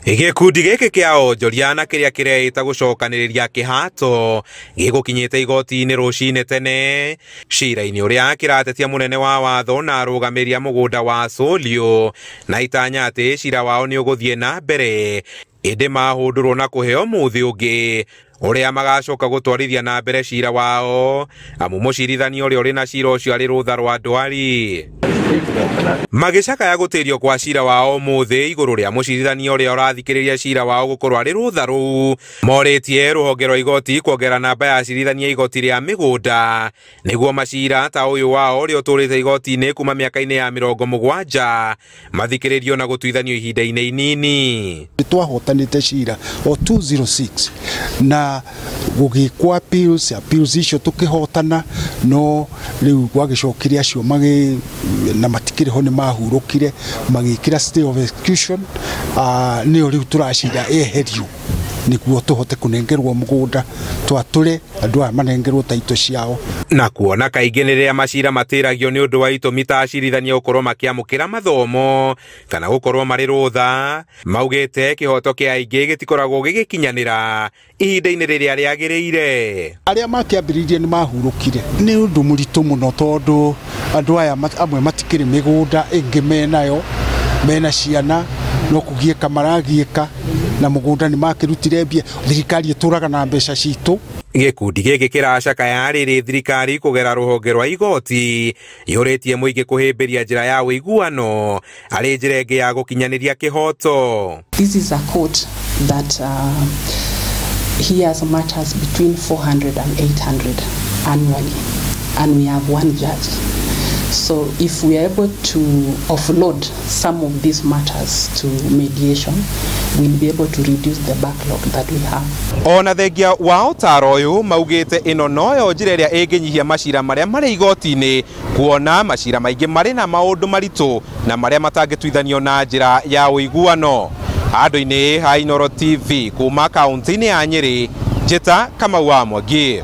Gikundi giki kia onjoriana kiria kireita gucokaniriria kihato gigukinyite igoti-ini rucine tene cira-ini uria kiratetia munene wa watho na arugamiria mugunda wa Solio na itanya ati cira wao ni uguthie na mbere indi mahundurwo na kuheo muthi ungi uria magacoka gutwarithia na mbere cira wao amu mucirithania uria uri na cira ucio ari rutha rwa ndwari magicakaya gutirio kwa cira wao muthi iguru ria mucirithania uria urathikiriria cira wao gukorwo ari rutha ruu moritie ruhonge rwa igoti kuongera namba ya acirithania igoti ria migunda niguo macira ta uyu wao uria uturite igoti-ini kuma miaka-ini ya 70 mathikiririo na gutuithanio ihinda-ini inini. Twahotanite cira o 206 na gugikwa appeals icio tukihotana no riu gwagicokiria acio magi na matikiriho ni mahurukire magikira stay of execution ni riu turacira eherio niguo tuhote kunengerwo mugunda twature andu aya manengerwo taito ciao na kuona kaingĩ nĩ rĩrĩa macira matiragio nĩ ũndũ wa itũmi ta acirithania gũkorwo makĩamũkĩra mathomo kana gũkorwo marĩ rũtha maugĩte kĩhoto kĩa aingĩ gĩtikoragwo gĩgĩkinyanĩra ihinda-inĩ rĩrĩa rĩagĩrĩire. Arĩa makĩambĩrĩirie nĩ mahurũkire nĩ ũndũ mũritũ mũno tondũ andũ aya amwe matikĩrĩ mĩgũnda ĩngĩ menayo mena ciana no kũgiĩka maragiĩka na mugunda ni makirutire mbia thirikari ituraga na mbeca citũ. Gikundi giki kiracakaya riri thirikari kugera ruhonge rwa igoti yuritie muingi kuhimbiria njira ya uiguano ari njira ingi ya gukinyaniria kihoto. This is a court that hears matters between 400 and 800 annually and we have one judge. So if we are able to offload some of these matters to mediation, we'll be able to reduce the backlog that we have. Ona thengia wa utaro uyu maugite ino noyo njira iria inginyihia macira maria mari igoti-ini kuona macira maingi mari na maundu maritu na maria matangituithanio na njira ya uiguano. Handu-ini ha Inooro TV kuma kaunti-ini ya Nyeri, Njeta Kamau wa Mwangi.